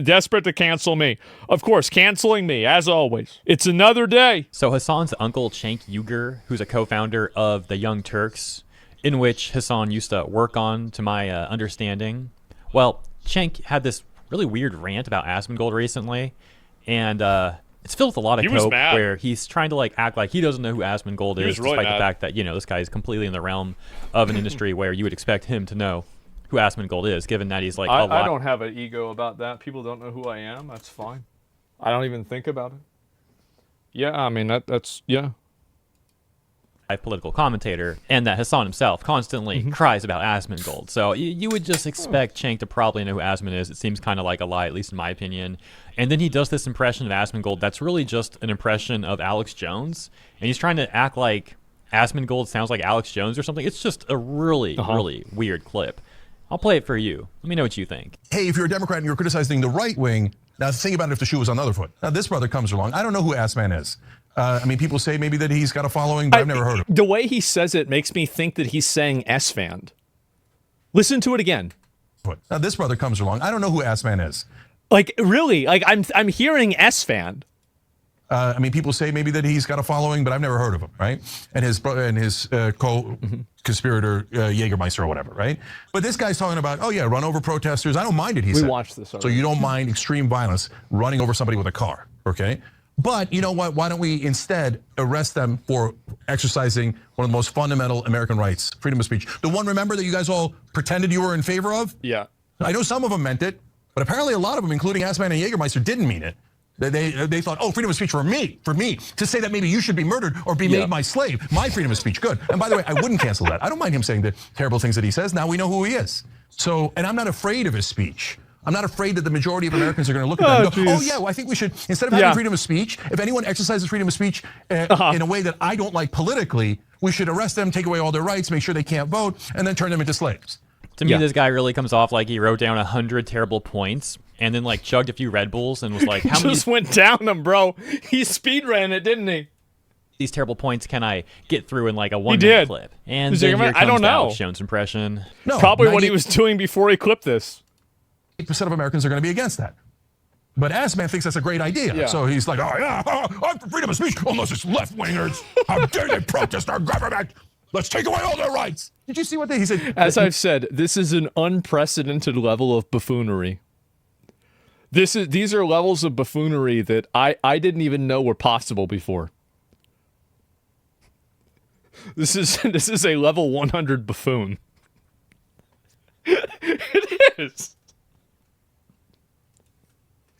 Desperate to cancel me. Of course, canceling me, as always. It's another day. So Hassan's uncle, Cenk Uygur, who's a co-founder of the Young Turks, in which Hassan used to work on, to my understanding. Well, Cenk had this really weird rant about Asmongold recently, and it's filled with a lot of cope where he's trying to like act like he doesn't know who Asmongold is, despite the fact that, you know, this guy is completely in the realm of an industry where you would expect him to know who Asmongold is, given that he's like a lot. I don't have an ego about that. People don't know who I am. That's fine. I don't even think about it. Yeah, I mean, that's yeah. Political commentator, and that Hassan himself constantly cries about Asmongold. So you would just expect Cenk to probably know who Asmon is. It seems kind of like a lie, at least in my opinion. And then he does this impression of Asmongold that's really just an impression of Alex Jones, and he's trying to act like Asmongold sounds like Alex Jones or something. It's just a really, really weird clip. I'll play it for you. Let me know what you think. Hey, if you're a Democrat and you're criticizing the right wing, now think about it if the shoe was on the other foot. Now this brother comes along. I don't know who Assman is. I mean, people say maybe that he's got a following, but I've never heard of him. The way he says it makes me think that he's saying S-Fan. Listen to it again. Now this brother comes along. I don't know who Assman is. Like, really? Like, I'm hearing S-Fan. I mean, people say maybe that he's got a following, but I've never heard of him, right? And his brother and his co-conspirator Jägermeister or whatever, right? But this guy's talking about, oh yeah, run over protesters. I don't mind it, he said. We watched this already. So you don't mind extreme violence, running over somebody with a car, okay? But you know what? Why don't we instead arrest them for exercising one of the most fundamental American rights, freedom of speech? The one, remember, that you guys all pretended you were in favor of? Yeah. I know some of them meant it, but apparently a lot of them, including Assman and Jägermeister, didn't mean it. They thought, oh, freedom of speech for me, to say that maybe you should be murdered or be made my slave. My freedom of speech, good. And by the way, I wouldn't cancel that. I don't mind him saying the terrible things that he says. Now we know who he is. So, and I'm not afraid of his speech. I'm not afraid that the majority of Americans are going to look at that and go, oh yeah, well, I think we should, instead of having freedom of speech, if anyone exercises freedom of speech in a way that I don't like politically, we should arrest them, take away all their rights, make sure they can't vote, and then turn them into slaves. To me, this guy really comes off like he wrote down 100 terrible points and then like chugged a few Red Bulls and was like, how many? Just went down them, bro. He speed ran it, didn't he? These terrible points can I get through in like a 1 minute clip? And then here comes the Alex Jones impression. No, probably what he was doing before he clipped this. 8% of Americans are going to be against that. But Assman thinks that's a great idea. Yeah. So he's like, oh yeah, I'm for freedom of speech, unless it's left-wingers. How dare they protest our government? Let's take away all their rights. Did you see what he said? As I've said, this is an unprecedented level of buffoonery. These are levels of buffoonery that I didn't even know were possible before. This is a level 100 buffoon. It is.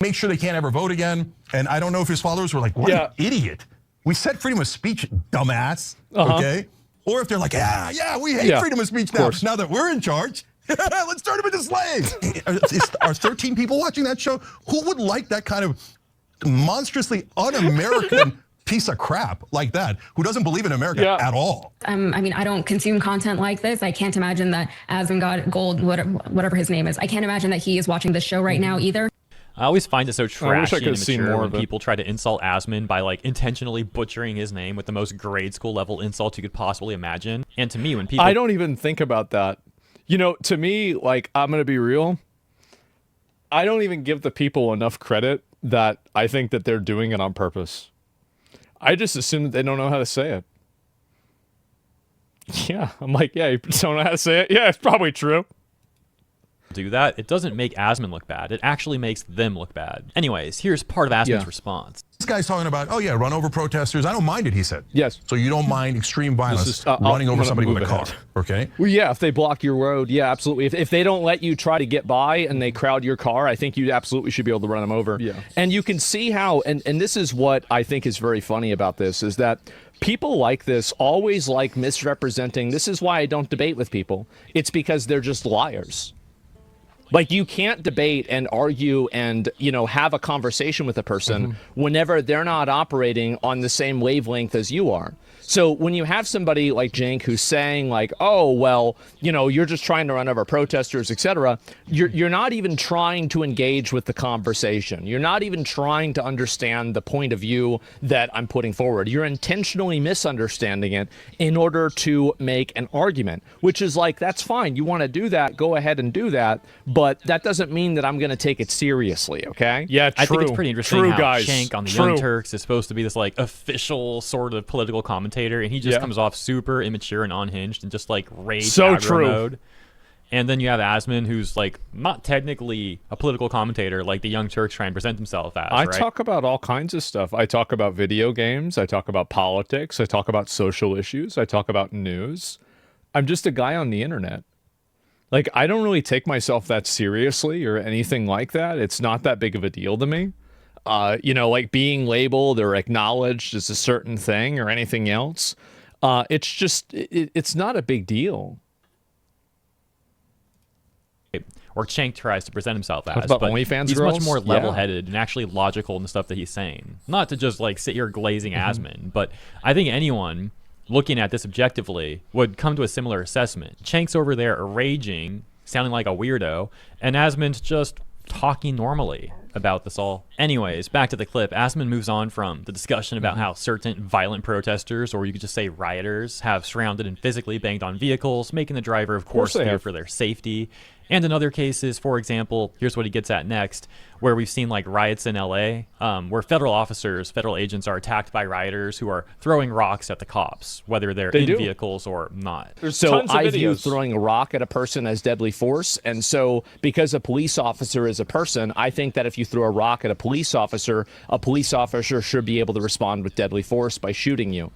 Make sure they can't ever vote again. And I don't know if his followers were like, what an idiot. We said freedom of speech, dumbass. Okay? Or if they're like, yeah, we hate freedom of speech now. Now that we're in charge, let's turn them into slaves. Are 13 people watching that show? Who would like that kind of monstrously un-American piece of crap like that, who doesn't believe in America at all? I mean, I don't consume content like this. I can't imagine that Asmongold, whatever his name is, I can't imagine that he is watching this show right now either. I always find it so trashy and immature when people try to insult Asmon by like intentionally butchering his name with the most grade school level insult you could possibly imagine. And to me, when people... I don't even think about that. You know, to me, like, I'm going to be real. I don't even give the people enough credit that I think that they're doing it on purpose. I just assume that they don't know how to say it. Yeah, I'm like, yeah, you don't know how to say it? Yeah, it's probably true. Do that, it doesn't make Asmon look bad. It actually makes them look bad. Anyways, here's part of Asmon's response. This guy's talking about, oh yeah, run over protesters. I don't mind it, he said. Yes. So you don't mind extreme violence, running over somebody with a car, okay? Well, yeah, if they block your road, yeah, absolutely. If they don't let you try to get by and they crowd your car, I think you absolutely should be able to run them over. Yeah. And you can see how, and this is what I think is very funny about this, is that people like this always like misrepresenting. This is why I don't debate with people. It's because they're just liars. Like, you can't debate and argue and, you know, have a conversation with a person whenever they're not operating on the same wavelength as you are. So when you have somebody like Cenk who's saying like, oh, well, you know, you're just trying to run over protesters, etc., you're not even trying to engage with the conversation. You're not even trying to understand the point of view that I'm putting forward. You're intentionally misunderstanding it in order to make an argument, which is like, that's fine. You want to do that, go ahead and do that. But that doesn't mean that I'm going to take it seriously, okay? Yeah, true. I think it's pretty interesting True, how guys. Cenk on the True. Young Turks is supposed to be this like official sort of political commentator, and he just comes off super immature and unhinged and just like rage So aggro true. mode. And then you have Asmon, who's like not technically a political commentator like the Young Turks try and present himself as. I right? talk about all kinds of stuff. I talk about video games. I talk about politics. I talk about social issues. I talk about news. I'm just a guy on the internet. Like, I don't really take myself that seriously or anything like that. It's not that big of a deal to me. You know, like being labeled or acknowledged as a certain thing or anything else. It's just, it's not a big deal. Or Cenk tries to present himself as. about but OnlyFans he's girls? much more Yeah. level-headed and actually logical in the stuff that he's saying. Not to just like sit here glazing Asmon, but I think anyone looking at this objectively would come to a similar assessment. Cenk's over there raging, sounding like a weirdo, and Asmon's just talking normally about this all. Anyways, back to the clip. Asmon moves on from the discussion about how certain violent protesters, or you could just say rioters, have surrounded and physically banged on vehicles, making the driver, of course, they fear have. for their safety. And in other cases, for example, here's what he gets at next, where we've seen like riots in LA, where federal officers, federal agents are attacked by rioters who are throwing rocks at the cops, whether they're in do. vehicles or not. So tons of I view videos. throwing a rock at a person as deadly force. And so because a police officer is a person, I think that if you throw a rock at a police officer should be able to respond with deadly force by shooting you.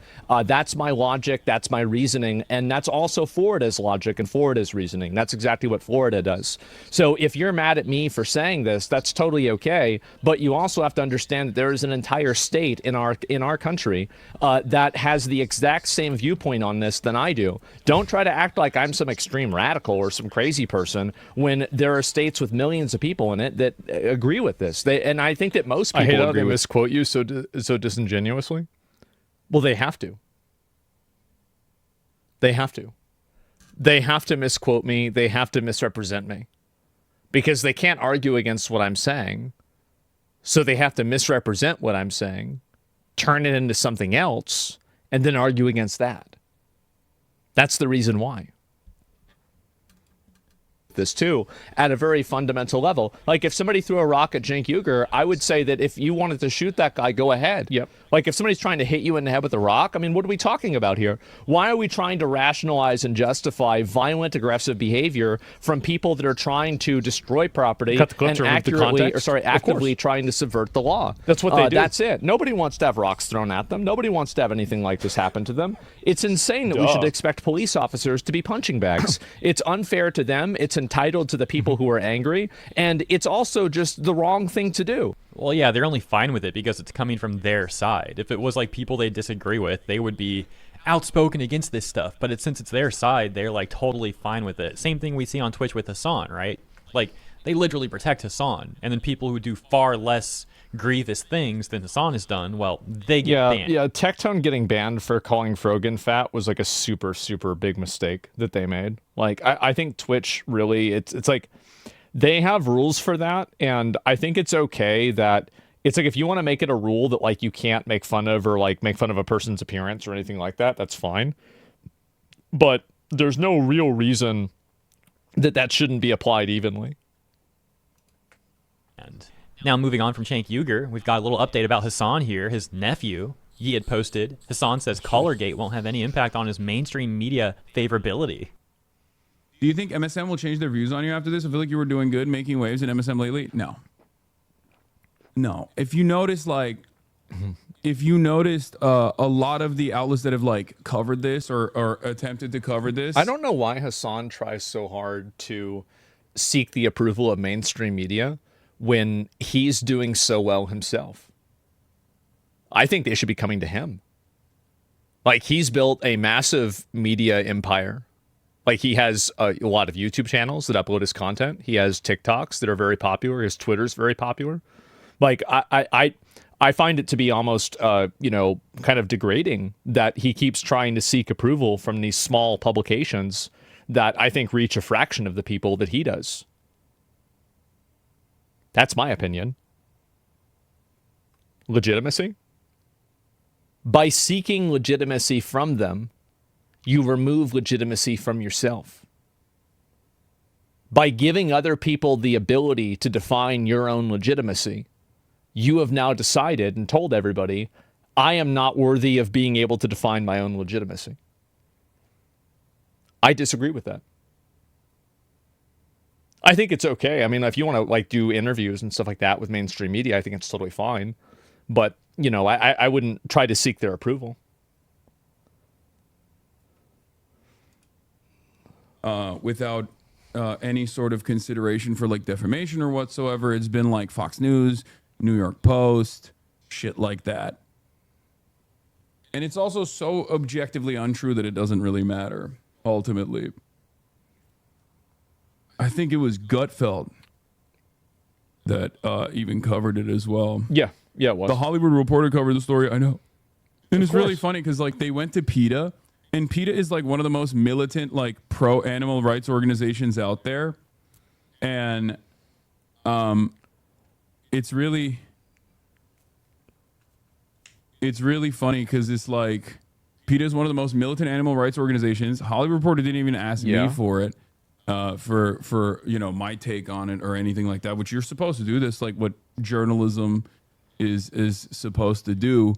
That's my logic. That's my reasoning. And that's also Florida's logic and Florida's reasoning. That's exactly what Florida does. So if you're mad at me for saying this, that's totally okay. But you also have to understand that there is an entire state in our country that has the exact same viewpoint on this than I do. Don't try to act like I'm some extreme radical or some crazy person when there are states with millions of people in it that agree with this. And I think that most I people hate how agree they with. misquote you so disingenuously. Well, they have to. They have to. They have to misquote me. They have to misrepresent me. Because they can't argue against what I'm saying. So they have to misrepresent what I'm saying, turn it into something else, and then argue against that. That's the reason why. This too, at a very fundamental level. Like if somebody threw a rock at Cenk Uygur, I would say that if you wanted to shoot that guy, go ahead. Yep. Like if somebody's trying to hit you in the head with a rock, I mean, what are we talking about here? Why are we trying to rationalize and justify violent, aggressive behavior from people that are trying to destroy property Cut the clip and to remove the context? actively trying to subvert the law? That's what they do. That's it. Nobody wants to have rocks thrown at them. Nobody wants to have anything like this happen to them. It's insane that we should expect police officers to be punching bags. It's unfair to them. It's entitled to the people who are angry, and it's also just the wrong thing to do. Well, yeah, they're only fine with it because it's coming from their side. If it was like people they disagree with, they would be outspoken against this stuff. But since it's their side, they're like totally fine with it. Same thing we see on Twitch with Hassan, right? Like they literally protect Hassan, and then people who do far less grievous things than Hassan has done, well, they get banned. Yeah, Tectone getting banned for calling Frogan fat was like a super, super big mistake that they made. Like, I think Twitch really, it's like they have rules for that, and I think it's okay that it's like if you want to make it a rule that like you can't make fun of or like make fun of a person's appearance or anything like that, that's fine. But there's no real reason that that shouldn't be applied evenly. And now moving on from Cenk Uygur, we've got a little update about Hassan here. His nephew, he had posted, Hassan says Collargate won't have any impact on his mainstream media favorability. Do you think MSM will change their views on you after this? I feel like you were doing good, making waves in MSM lately. No. If you notice, like, if you noticed a lot of the outlets that have like covered this or attempted to cover this, I don't know why Hassan tries so hard to seek the approval of mainstream media when he's doing so well himself. I think they should be coming to him. Like he's built a massive media empire. Like he has a lot of YouTube channels that upload his content. He has TikToks that are very popular. His Twitter's very popular. Like I find it to be almost, you know, kind of degrading that he keeps trying to seek approval from these small publications that I think reach a fraction of the people that he does. That's my opinion. Legitimacy? By seeking legitimacy from them, you remove legitimacy from yourself. By giving other people the ability to define your own legitimacy, you have now decided and told everybody, I am not worthy of being able to define my own legitimacy. I disagree with that. I think it's okay. I mean, if you want to like do interviews and stuff like that with mainstream media, I think it's totally fine. But, you know, I wouldn't try to seek their approval. Without any sort of consideration for like defamation or whatsoever. It's been like Fox News, New York Post, shit like that. And it's also so objectively untrue that it doesn't really matter, ultimately. I think it was Gutfeld that even covered it as well. Yeah, it was. The Hollywood Reporter covered the story, I know. And it's really funny because like they went to PETA, and PETA is like one of the most militant, like pro-animal rights organizations out there. And it's really funny because it's like PETA is one of the most militant animal rights organizations. Hollywood Reporter didn't even ask me for it, for you know, my take on it or anything like that, which you're supposed to do. That's like what journalism is supposed to do.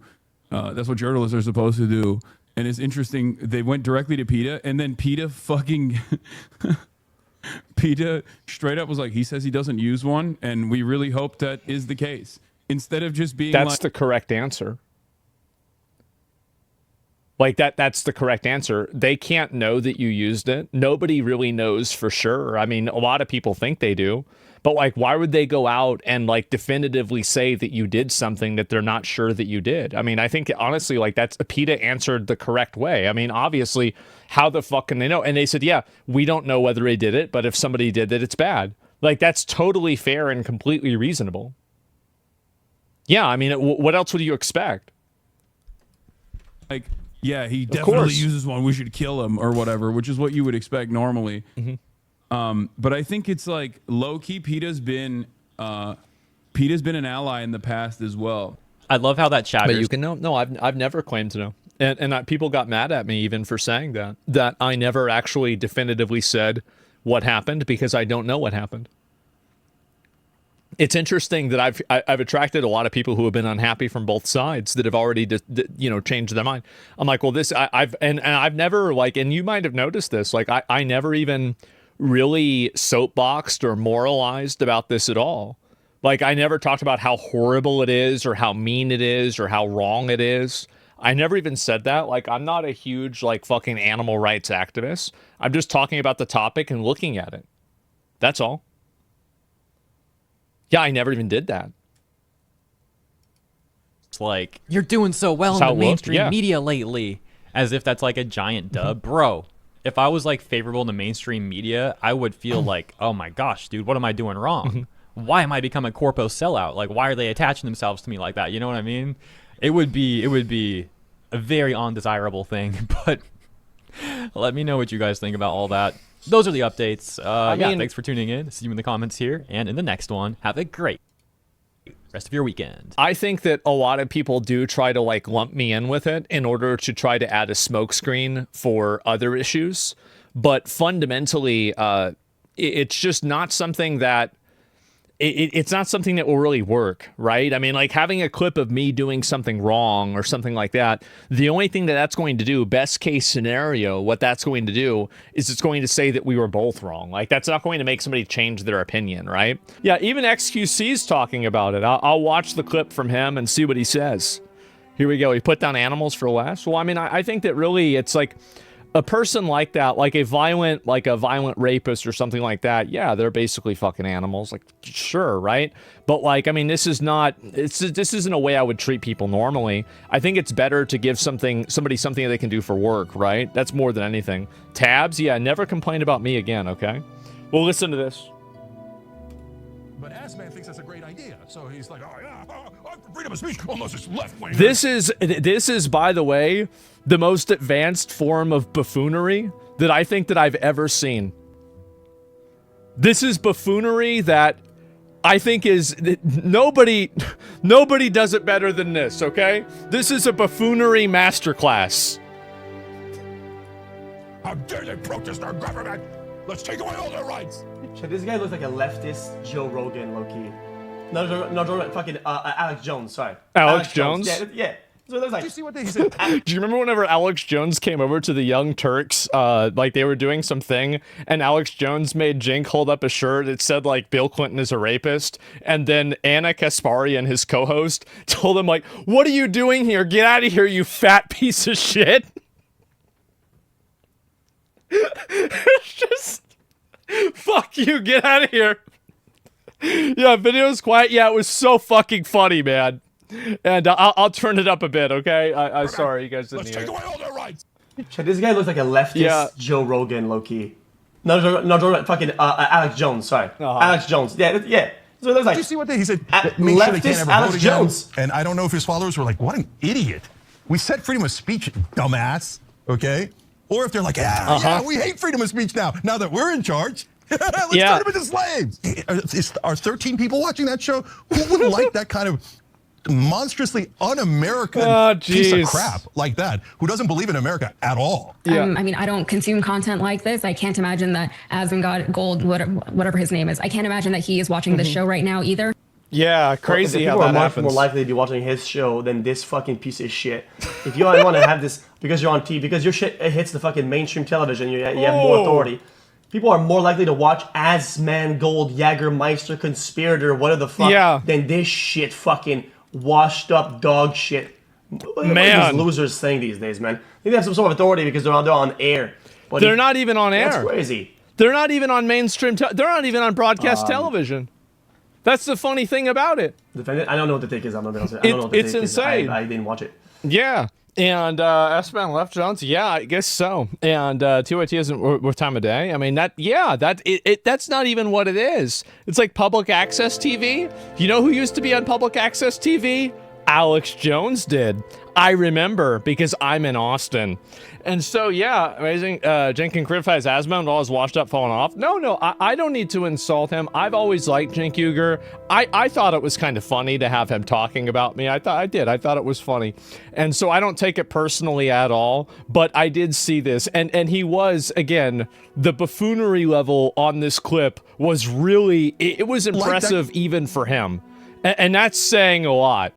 That's what journalists are supposed to do. And it's interesting, they went directly to PETA, and then PETA fucking PETA straight up was like, he says he doesn't use one, and we really hope that is the case. Instead of just being That's like, the correct answer. Like that's the correct answer. They can't know that you used it. Nobody really knows for sure. I mean, a lot of people think they do, but like, why would they go out and like definitively say that you did something that they're not sure that you did? I mean, I think honestly, like that's PETA answered the correct way. I mean, obviously, how the fuck can they know? And they said, yeah, we don't know whether he did it, but if somebody did it, it's bad. Like that's totally fair and completely reasonable. Yeah, I mean, what else would you expect? like, yeah, he definitely course. uses one, we should kill him or whatever, which is what you would expect normally. But I think it's like low-key PETA's been an ally in the past as well. I love how that chatters. But you can know. No, I've never claimed to know. And people got mad at me even for saying that I never actually definitively said what happened because I don't know what happened. It's interesting that I've attracted a lot of people who have been unhappy from both sides that have already changed their mind. I'm like, well, this I've never like, and you might have noticed this, like I never even really soapboxed or moralized about this at all. Like I never talked about how horrible it is or how mean it is or how wrong it is. I never even said that. Like I'm not a huge like fucking animal rights activist. I'm just talking about the topic and looking at it. That's all. Yeah, I never even did that. It's like, you're doing so well That's in the mainstream yeah. media lately. As if that's like a giant dub. Bro, if I was like favorable in the mainstream media, I would feel like, oh my gosh, dude, what am I doing wrong? Why am I becoming a corpo sellout? Like, why are they attaching themselves to me like that? You know what I mean? It would be a very undesirable thing, but let me know what you guys think about all that. Those are the updates. Thanks for tuning in. See you in the comments here. And in the next one, have a great rest of your weekend. I think that a lot of people do try to like lump me in with it in order to try to add a smokescreen for other issues. But fundamentally, it's just not something that it's not something that will really work, right? I mean, like having a clip of me doing something wrong or something like that, the only thing that that's going to do, best case scenario, what that's going to do is it's going to say that we were both wrong. Like that's not going to make somebody change their opinion, right? Yeah, even XQC's talking about it. I'll watch the clip from him and see what he says. Here we go. He put down animals for less. Well, I mean, I think that really it's like a person like that, like a violent rapist or something like that, yeah, they're basically fucking animals. Like, sure, right? But like, I mean, this isn't a way I would treat people normally. I think it's better to give somebody something they can do for work, right? That's more than anything. Tabs, yeah, never complain about me again, okay? Well, listen to this. But Assman thinks that's a great idea. So he's like, oh, yeah, I'm for freedom of speech, unless it's left-wing. This is, by the way, the most advanced form of buffoonery that I think that I've ever seen. This is buffoonery that I think is nobody does it better than this, okay? This is a buffoonery masterclass. How dare they protest our government? Let's take away all their rights. This guy looks like a leftist Joe Rogan, low-key. No, Joe Rogan, fucking Alex Jones, sorry. Alex Jones? Yeah. So it looks like. Did you see what he said? Do you remember whenever Alex Jones came over to the Young Turks, like they were doing something, and Alex Jones made Jink hold up a shirt that said like Bill Clinton is a rapist, and then Anna Kasparian, his co-host, told him like, "What are you doing here? Get out of here, you fat piece of shit." It's just, fuck you, get out of here. Yeah, video's quiet. Yeah, it was so fucking funny, man. And I'll turn it up a bit, okay? I'm sorry, you guys didn't Let's hear take it. away all their rights. This guy looks like a leftist Joe Rogan, low-key. No, Joe Rogan, fucking Alex Jones, sorry. Alex Jones, yeah. So it looks like. Did you see what he said? Make sure they can't ever Alex vote again. Jones. And I don't know if his followers were like, what an idiot. We said freedom of speech, dumbass, okay? Or if they're like, yeah, we hate freedom of speech now that we're in charge. Let's turn them into slaves. Are 13 people watching that show? Who would like that kind of monstrously un-American piece of crap like that, who doesn't believe in America at all? I mean, I don't consume content like this. I can't imagine that Asmongold, whatever his name is, I can't imagine that he is watching this show right now either. Yeah, crazy how people that are much happens. more likely to be watching his show than this fucking piece of shit. If you want to have this because you're on TV, because your shit hits the fucking mainstream television, you have more authority. People are more likely to watch Asmongold, Jägermeister, Conspirator, whatever the fuck, than this shit fucking washed up dog shit. What are these losers saying these days, man? They have some sort of authority because they're on air. But they're not even on air. That's crazy. They're not even on mainstream. They're not even on broadcast television. That's the funny thing about it. I don't know what the take is. I don't know what the take is. It's insane. I didn't watch it. Yeah. And S-Man left Jones, yeah, I guess so. And TYT isn't worth time of day. I mean, that's not even what it is. It's like public access TV. You know who used to be on public access TV? Alex Jones did. I remember because I'm in Austin. And so, yeah, amazing. Jen can criticize Asmongold while he's washed up, falling off. No, I don't need to insult him. I've always liked Cenk Uygur. I thought it was kind of funny to have him talking about me. I thought it was funny. And so I don't take it personally at all. But I did see this. And he was, again, the buffoonery level on this clip was really, it was impressive even for him. And that's saying a lot.